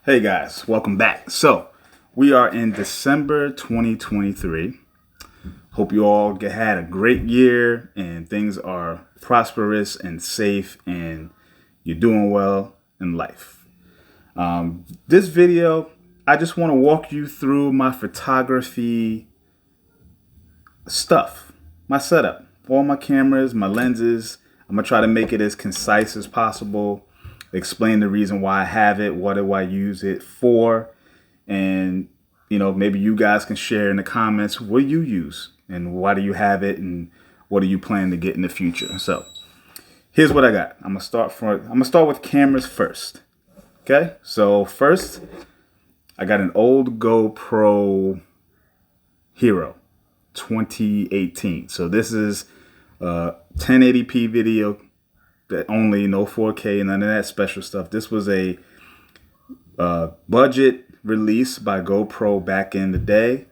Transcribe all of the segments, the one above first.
Hey guys, welcome back. So we are in December 2023. Hope you all had a great year and things are prosperous and safe and you're doing well in life. This video, I just want to walk you through my photography stuff, my setup, all my cameras, my lenses. I'm going to try to make it as concise as possible. Explain the reason why I have it, what do I use it for, and maybe you guys can share in the comments what you use and why do you have it and what do you plan to get in the future. So here's what I got. I'm gonna start with cameras first. Okay, so first I got an old GoPro Hero 2018. So this is 1080p video. That only, no 4K, none of that special stuff. This was a budget release by GoPro back in the day.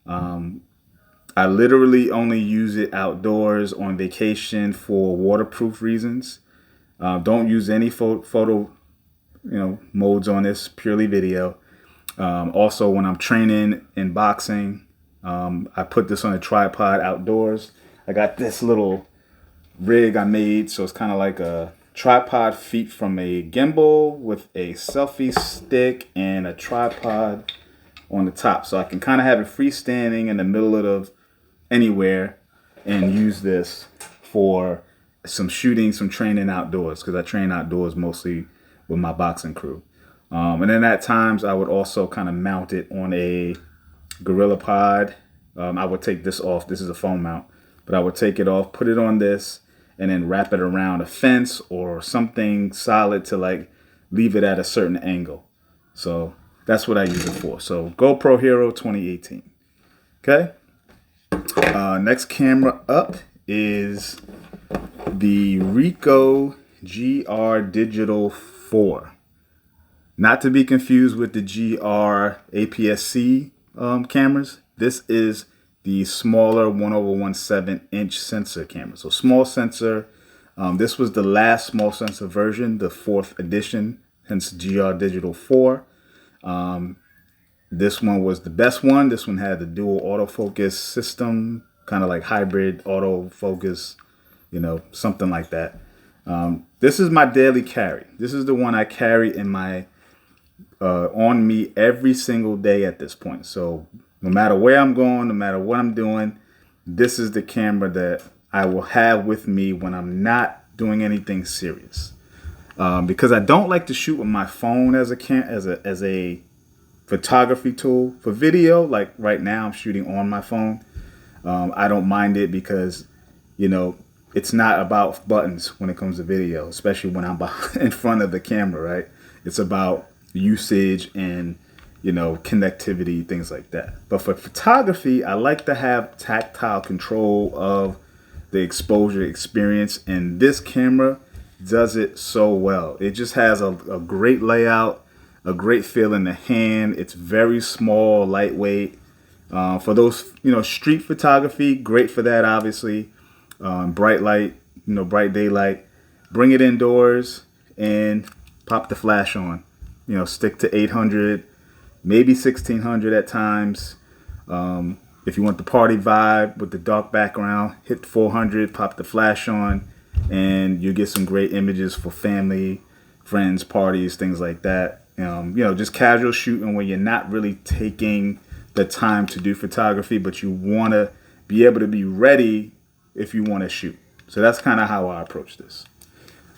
I literally only use it outdoors on vacation for waterproof reasons. Don't use any photo modes on this, purely video. Also, when I'm training in boxing, I put this on a tripod outdoors. I got this little rig I made, so it's kind of like a tripod feet from a gimbal with a selfie stick and a tripod on the top, so I can kind of have it freestanding in the middle of anywhere and use this for some shooting, some training outdoors, because I train outdoors mostly with my boxing crew. And then at times I would also kind of mount it on a Gorilla Pod. I would take this off. This is a phone mount, but I would take it off, put it on this, and then wrap it around a fence or something solid to like leave it at a certain angle. So that's what I use it for. So GoPro Hero 2018. Okay. Next camera up is the Ricoh GR Digital 4. Not to be confused with the GR APS-C cameras. This is the smaller 1/1/7" sensor camera. So small sensor. This was the last small sensor version, the 4th edition, hence GR Digital 4. This one was the best one. This one had the dual autofocus system, kind of like hybrid autofocus, something like that. This is my daily carry. This is the one I carry in my on me every single day at this point. So no matter where I'm going, no matter what I'm doing, this is the camera that I will have with me when I'm not doing anything serious. Because I don't like to shoot with my phone as a photography tool. For video, like right now I'm shooting on my phone. I don't mind it because, it's not about buttons when it comes to video, especially when I'm in front of the camera, right? It's about usage and connectivity, things like that. But for photography, I like to have tactile control of the exposure experience, and this camera does it so well. It just has a great layout, a great feel in the hand. It's very small, lightweight. For those, street photography, great for that, obviously. Bright light, bright daylight. Bring it indoors and pop the flash on. Stick to 800. Maybe 1600 at times. If you want the party vibe with the dark background, hit 400, pop the flash on, and you get some great images for family, friends, parties, things like that. Just casual shooting when you're not really taking the time to do photography, but you want to be able to be ready if you want to shoot. So that's kind of how I approach this.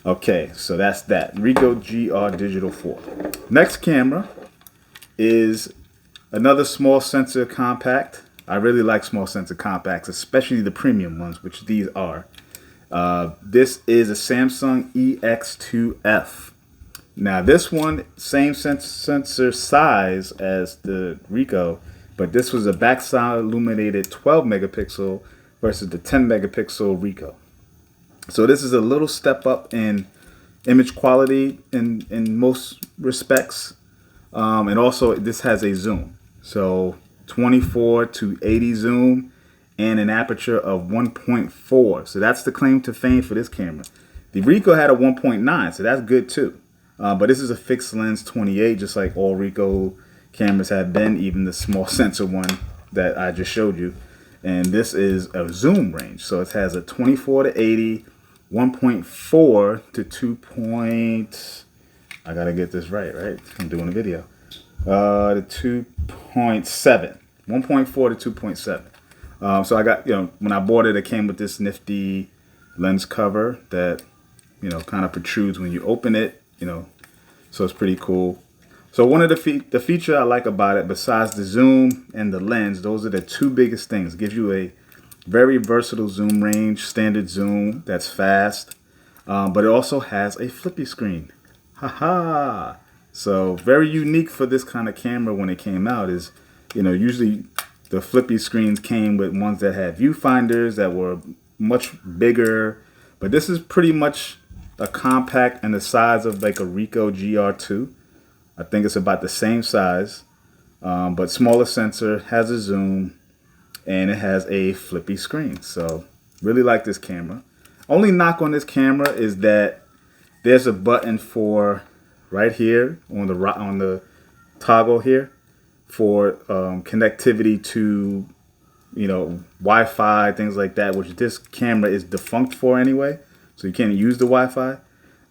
Okay, so that's that. Ricoh GR Digital 4. Next camera is another small sensor compact. I really like small sensor compacts, especially the premium ones, which these are. This is a Samsung EX2F. Now this one, same sensor size as the Ricoh, but this was a backside illuminated 12 megapixel versus the 10 megapixel Ricoh. So this is a little step up in image quality in most respects. And also this has a zoom, so 24 to 80 zoom and an aperture of 1.4. So that's the claim to fame for this camera. The Ricoh had a 1.9, so that's good too. But this is a fixed lens 28, just like all Ricoh cameras have been, even the small sensor one that I just showed you. And this is a zoom range. So it has a 24 to 80, 1.4 to 2. I gotta get this right? I'm doing a video. To 2.7, 1.4 to 2.7. So I got, when I bought it, it came with this nifty lens cover that, kind of protrudes when you open it, so it's pretty cool. So one of the feature I like about it, besides the zoom and the lens, those are the two biggest things. It gives you a very versatile zoom range, standard zoom that's fast, but it also has a flippy screen. Haha! So very unique for this kind of camera when it came out is, usually the flippy screens came with ones that had viewfinders that were much bigger, but this is pretty much a compact and the size of like a Ricoh GR2. I think it's about the same size, but smaller sensor, has a zoom, and it has a flippy screen. So really like this camera. Only knock on this camera is that there's a button for right here on the toggle here for connectivity to Wi-Fi, things like that, which this camera is defunct for anyway, so you can't use the Wi-Fi.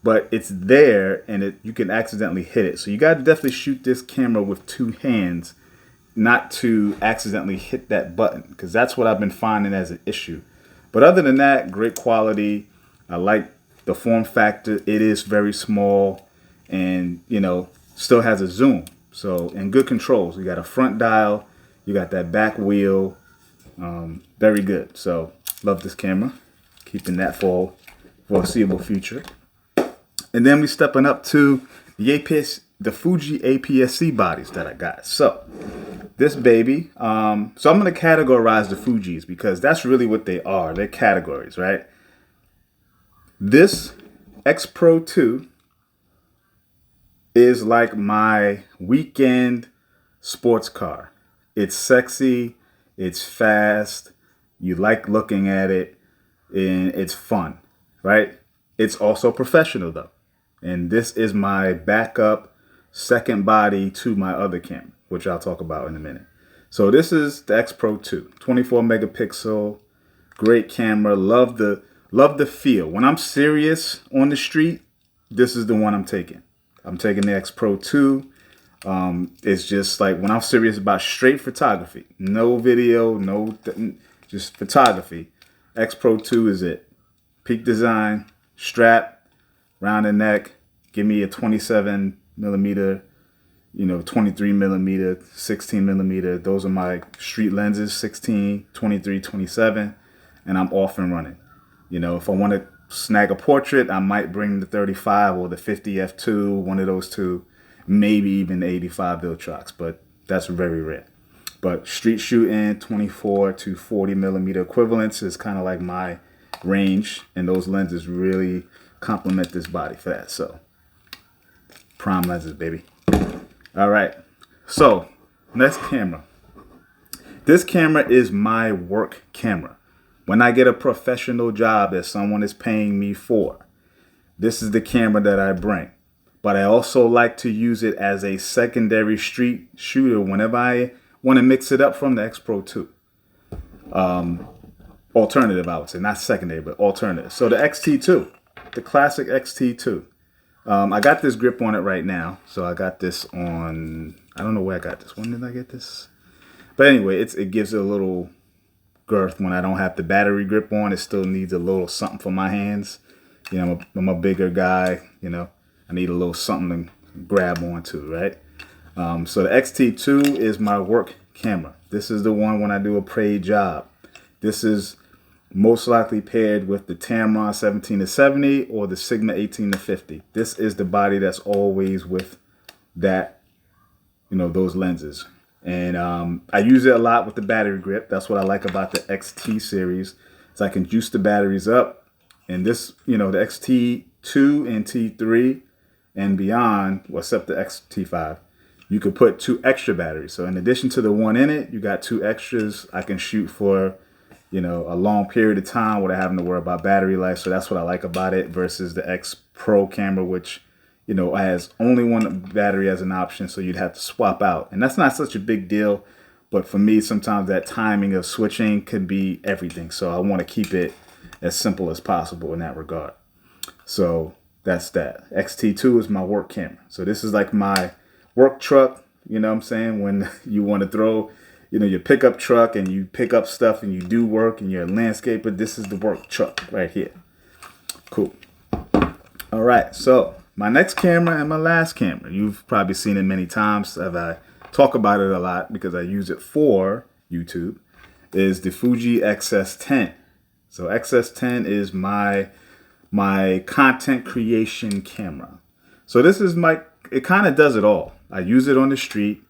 But it's there, and you can accidentally hit it. So you got to definitely shoot this camera with two hands, not to accidentally hit that button, because that's what I've been finding as an issue. But other than that, great quality. I like the form factor. It is very small, and still has a zoom. So, and good controls. You got a front dial, you got that back wheel. Very good. So love this camera. Keeping that for foreseeable future. And then we stepping up to the Fuji APS-C bodies that I got. So this baby, so I'm going to categorize the Fujis because that's really what they are. They're categories, right? This X Pro 2 is like my weekend sports car. It's sexy, it's fast, you like looking at it, and it's fun, right? It's also professional though. And this is my backup second body to my other camera, which I'll talk about in a minute. So this is the X Pro 2, 24 megapixel, great camera. Love the feel. When I'm serious on the street, this is the one I'm taking. I'm taking the X Pro 2. It's just like when I'm serious about straight photography, no video, just photography. X Pro 2 is it. Peak design, strap, round the neck, give me a 27 millimeter, 23 millimeter, 16 millimeter. Those are my street lenses, 16, 23, 27, and I'm off and running. If I want to snag a portrait, I might bring the 35 or the 50 f2, one of those two, maybe even the 85 Viltrox, but that's very rare. But street shooting, 24 to 40 millimeter equivalents is kind of like my range, and those lenses really complement this body for that. So prime lenses, baby. All right, so next camera. This camera is my work camera. When I get a professional job that someone is paying me for, this is the camera that I bring. But I also like to use it as a secondary street shooter whenever I want to mix it up from the X Pro 2. Alternative, I would say, not secondary, but alternative. So the XT2, the classic XT2. I got this grip on it right now. So I got this on, I don't know where I got this. When did I get this? But anyway, it gives it a little girth when I don't have the battery grip on. It still needs a little something for my hands. I'm a bigger guy, I need a little something to grab onto, right? So the XT2 is my work camera. This is the one when I do a paid job. This is most likely paired with the Tamron 17 to 70 or the Sigma 18 to 50. This is the body that's always with that, those lenses. And I use it a lot with the battery grip. That's what I like about the XT series, is I can juice the batteries up. And this, the XT2 and T3 and beyond, well, except the XT5, you could put 2 extra batteries. So in addition to the one in it, you got 2 extras. I can shoot for, a long period of time without having to worry about battery life. So that's what I like about it versus the X Pro camera, which, has only one battery as an option, so you'd have to swap out. And that's not such a big deal, but for me, sometimes that timing of switching could be everything. So I want to keep it as simple as possible in that regard. So that's that. XT2 is my work camera. So this is like my work truck, you know what I'm saying? When you want to throw, your pickup truck and you pick up stuff and you do work and you're a landscaper, this is the work truck right here. Cool. All right, so my next camera and my last camera, you've probably seen it many times as I talk about it a lot because I use it for YouTube, is the Fuji XS10. So XS10 is my content creation camera. So this is it kind of does it all. I use it on the street.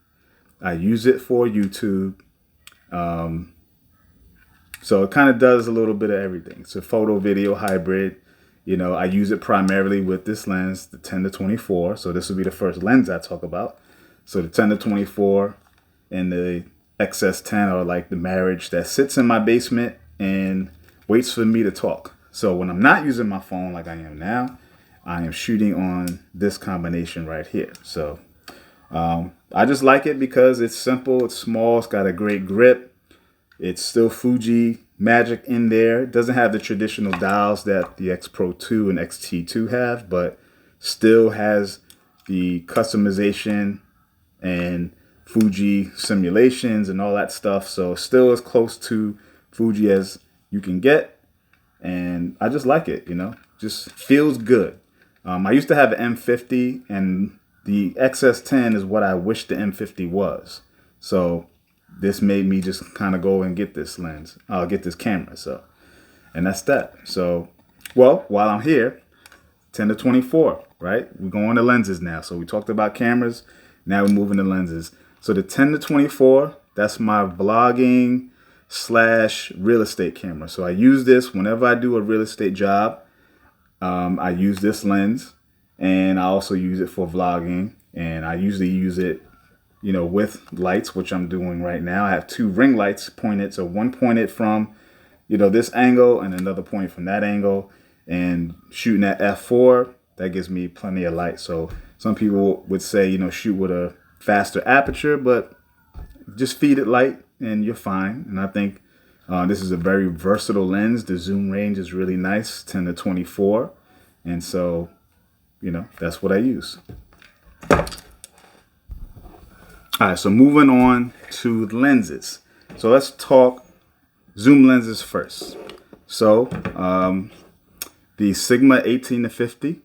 I use it for YouTube. So it kind of does a little bit of everything. It's a photo video hybrid. I use it primarily with this lens, the 10-24. So this will be the first lens I talk about. So the 10-24 and the XS10 are like the marriage that sits in my basement and waits for me to talk. So when I'm not using my phone like I am now, I am shooting on this combination right here. So I just like it because it's simple, it's small, it's got a great grip. It's still Fuji magic in there. It doesn't have the traditional dials that the X Pro 2 and XT2 have, but still has the customization and Fuji simulations and all that stuff. So still as close to Fuji as you can get. And I just like it, just feels good. I used to have an M50, and the XS10 is what I wish the M50 was. So this made me just kind of go and get this lens. I'll get this camera. So, and that's that. So, well, while I'm here, 10-24, right? We're going to lenses now. So we talked about cameras. Now we're moving to lenses. So the 10-24, that's my vlogging / real estate camera. So I use this whenever I do a real estate job. I use this lens, and I also use it for vlogging, and I usually use it with lights, which I'm doing right now. I have 2 ring lights pointed. So one pointed from, this angle and another point from that angle, and shooting at f4, that gives me plenty of light. So some people would say, shoot with a faster aperture, but just feed it light and you're fine. And I think this is a very versatile lens. The zoom range is really nice, 10-24. And so, that's what I use. All right, so moving on to lenses. So let's talk zoom lenses first. So the Sigma 18-50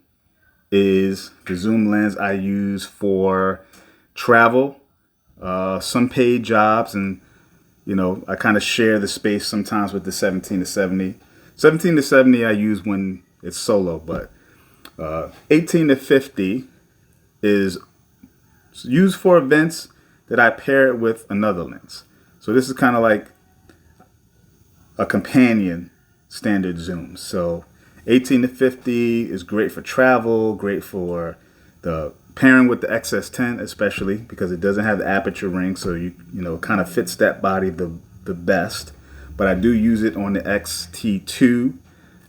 is the zoom lens I use for travel, some paid jobs, and I kind of share the space sometimes with the 17-70. 17-70 I use when it's solo, but 18-50 is used for events that I pair it with another lens. So this is kind of like a companion standard zoom. So 18-50 is great for travel, great for the pairing with the XS10, especially because it doesn't have the aperture ring, so it kind of fits that body the best. But I do use it on the XT2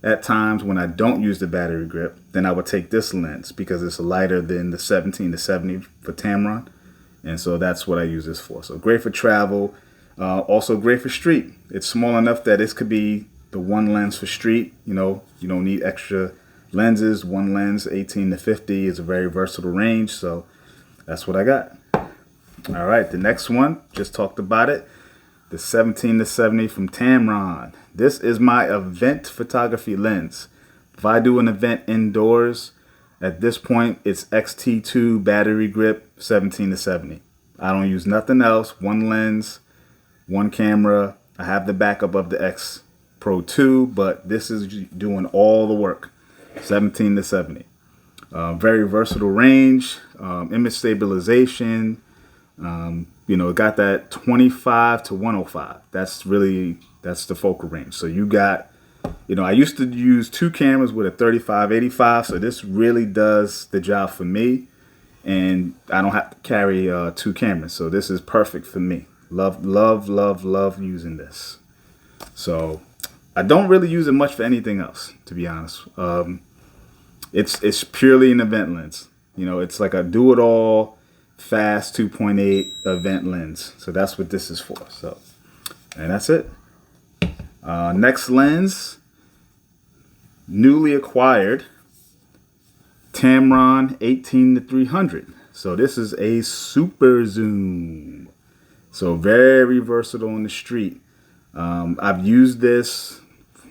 at times when I don't use the battery grip. Then I would take this lens because it's lighter than the 17-70 for Tamron, and so that's what I use this for. So great for travel, also great for street. It's small enough that this could be the one lens for street. You don't need extra lenses. One lens, 18-50, is a very versatile range. So that's what I got. All right, the next one, just talked about it, the 17-70 from Tamron. This is my event photography lens. If I do an event indoors, at this point, it's XT2 battery grip 17-70. I don't use nothing else. One lens, one camera. I have the backup of the X Pro 2, but this is doing all the work. 17-70. Very versatile range, image stabilization. It got that 25-105. That's the focal range. So you got, I used to use 2 cameras with a 35-85. So this really does the job for me, and I don't have to carry 2 cameras. So this is perfect for me. Love using this. So I don't really use it much for anything else, to be honest. It's purely an event lens. You know, it's like a do-it-all fast 2.8 event lens. So that's what this is for. So, and that's it. Next lens, newly acquired Tamron 18-300. So this is a super zoom. So very versatile on the street. I've used this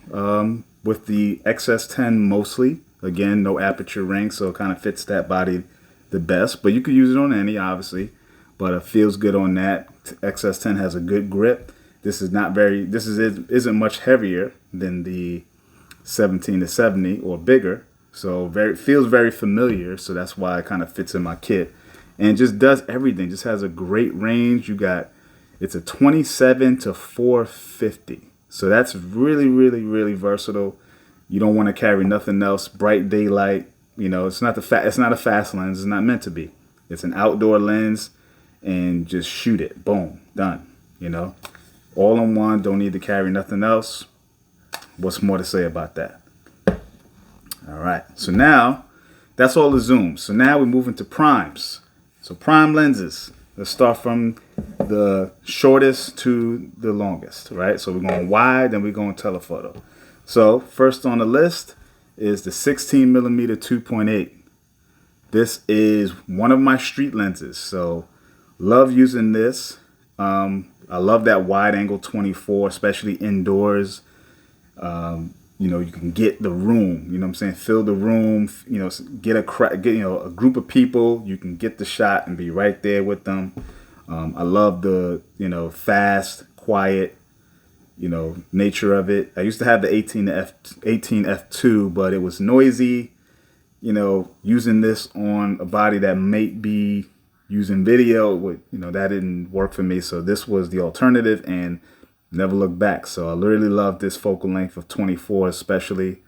with the XS10 mostly. Again, no aperture ring, so it kind of fits that body the best. But you could use it on any, obviously. But it feels good on that. XS10 has a good grip. This is not very. This isn't much heavier than the 17-70 or bigger. So feels very familiar. So that's why it kind of fits in my kit, and just does everything. Just has a great range. It's a 27-450. So that's really, really, really versatile. You don't want to carry nothing else. Bright daylight, you know, it's not a fast lens. It's not meant to be. It's an outdoor lens, and just shoot it. Boom, done. You know, all in one. Don't need to carry nothing else. What's more to say about that? All right. So now that's all the zooms. So now we move into primes. So prime lenses. Let's start from the shortest to the longest, right? So we're going wide, then we're going telephoto. So first on the list is the 16mm 2.8. This is one of my street lenses. So love using this. I love that wide angle 24, especially indoors. You know, you can get the room, you know what I'm saying? Fill the room, you know, get a group of people. You can get the shot and be right there with them. I love the, you know, fast, quiet, you know, nature of it. I used to have the 18f2, but it was noisy. You know, using this on a body that may be using video, you know, that didn't work for me. So this was the alternative, and never looked back. So I really love this focal length of 24 especially.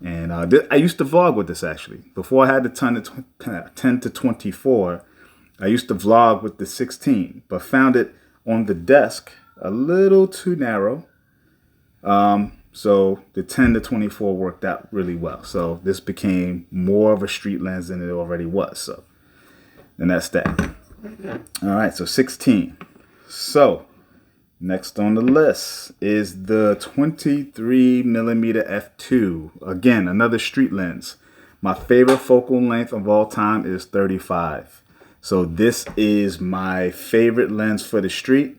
And I used to vlog with this actually. Before I had the 10-24, I used to vlog with the 16, but found it on the desk a little too narrow. So the 10-24 worked out really well. So this became more of a street lens than it already was. So, and that's that. All right, so 16. So next on the list is the 23mm f2. Again, another street lens. My favorite focal length of all time is 35. So this is my favorite lens for the street.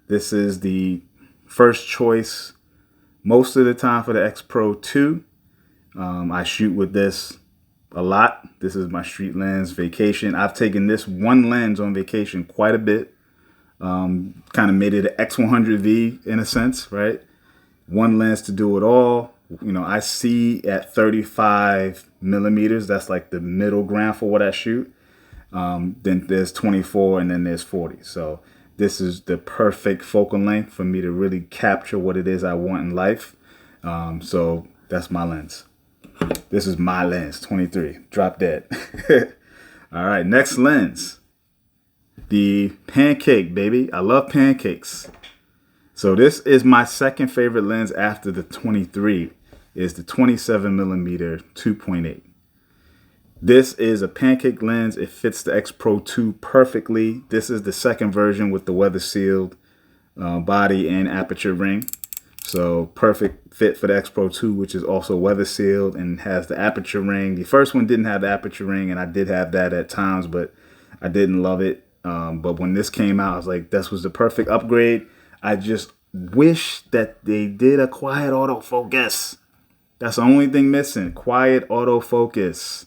This is the first choice most of the time for the X Pro 2. I shoot with this a lot. This is my street lens. Vacation. I've taken this one lens on vacation quite a bit. Kind of made it an X100V in a sense, right? One lens to do it all. You know, I see at 35mm. That's like the middle ground for what I shoot. Then there's 24 and then there's 40. So this is the perfect focal length for me to really capture what it is I want in life. So that's my lens. This is my lens, 23. Drop dead. All right, next lens. The pancake, baby. I love pancakes. So this is my second favorite lens after the 23. Is the 27mm 2.8. This is a pancake lens. It fits the X Pro 2 perfectly. This is the second version with the weather sealed body and aperture ring. So perfect fit for the X Pro 2, which is also weather sealed and has the aperture ring. The first one didn't have the aperture ring, and I did have that at times, but I didn't love it. But when this came out, I was like, this was the perfect upgrade. I just wish that they did a quiet autofocus. That's the only thing missing, quiet autofocus,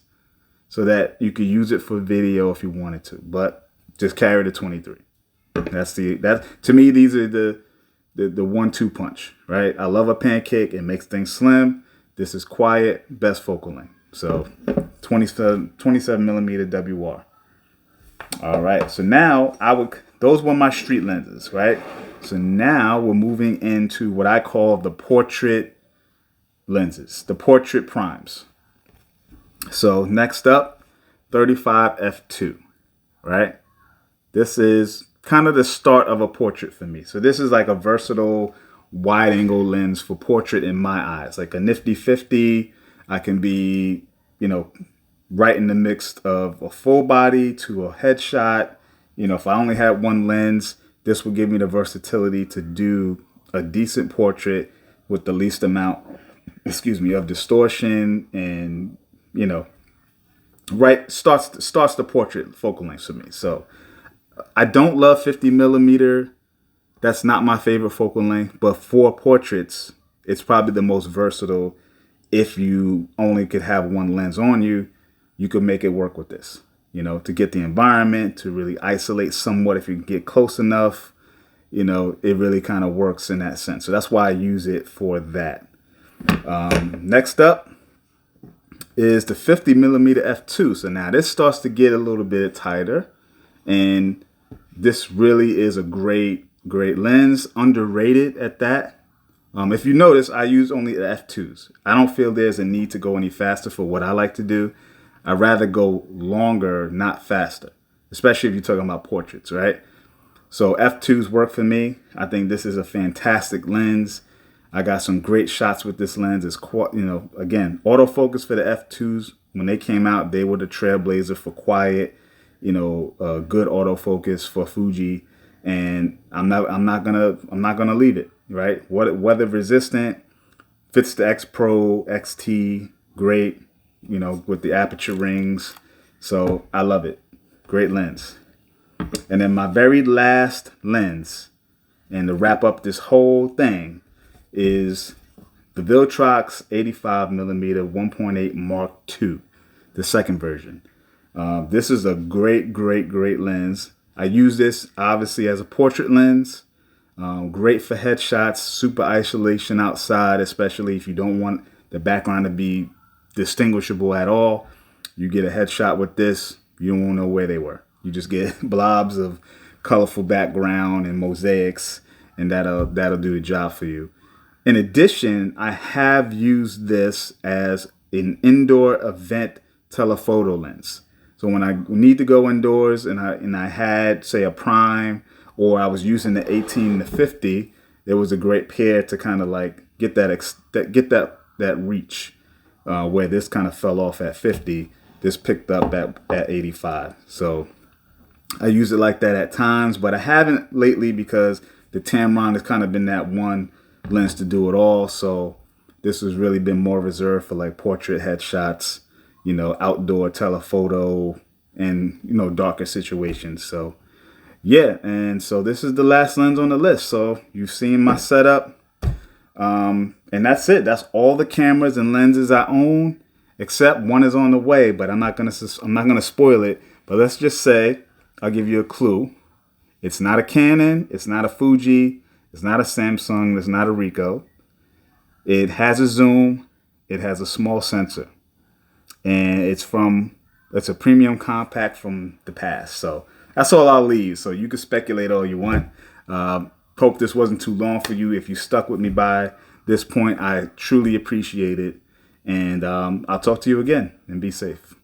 so that you could use it for video if you wanted to. But just carry the 23. To me, these are the 1-2 punch, right? I love a pancake. It makes things slim. This is quiet, best focal length. So 27mm WR. All right, so now those were my street lenses, right? So now we're moving into what I call the portrait lenses, the portrait primes. So next up, 35 f2, right? This is kind of the start of a portrait for me. So this is like a versatile wide angle lens for portrait in my eyes, like a nifty 50. I can be, you know, right in the mix of a full body to a headshot. You know, if I only had one lens, this would give me the versatility to do a decent portrait with the least amount, of distortion, and, you know, right, starts the portrait focal length for me. So I don't love 50 millimeter. That's not my favorite focal length, but for portraits, it's probably the most versatile. If you only could have one lens on you, you could make it work with this, you know, to get the environment, to really isolate somewhat. If you get close enough, you know, it really kind of works in that sense. So that's why I use it for that. Next up is the 50 millimeter f2. So now this starts to get a little bit tighter, and this really is a great lens, underrated at that. If you notice, I use only the f2s. I don't feel there's a need to go any faster for what I like to do. I'd rather go longer, not faster, especially if you're talking about portraits, right? So f2s work for me. I think this is a fantastic lens. I got some great shots with this lens. It's, you know, again, autofocus for the f2s. When they came out, they were the trailblazer for quiet, you know, good autofocus for Fuji. And I'm not gonna leave it, right? Weather resistant, fits the X Pro, XT, great, you know, with the aperture rings. So I love it. Great lens. And then my very last lens, and to wrap up this whole thing, is the Viltrox 85 millimeter 1.8 Mark II, the second version. This is a great lens. I use this obviously as a portrait lens. Great for headshots, super isolation outside, especially if you don't want the background to be distinguishable at all. You get a headshot with this, you don't know where they were. You just get blobs of colorful background and mosaics, and that'll do the job for you. In addition, I have used this as an indoor event telephoto lens. So when I need to go indoors and I had, say, a prime, or I was using the 18 to 50, it was a great pair to kind of like get that reach, where this kind of fell off at 50. This picked up at 85. So I use it like that at times, but I haven't lately because the Tamron has kind of been that one lens to do it all. So this has really been more reserved for like portrait headshots, you know, outdoor telephoto, and, you know, darker situations. So yeah, and so this is the last lens on the list. So you've seen my setup, and that's it. That's all the cameras and lenses I own, except one is on the way, but I'm not gonna spoil it. But let's just say, I'll give you a clue. It's not a Canon, it's not a Fuji, it's not a Samsung, it's not a Ricoh. It has a zoom, it has a small sensor, and it's a premium compact from the past. So that's all I'll leave. So you can speculate all you want. Hope this wasn't too long for you. If you stuck with me by this point, I truly appreciate it. And I'll talk to you again, and be safe.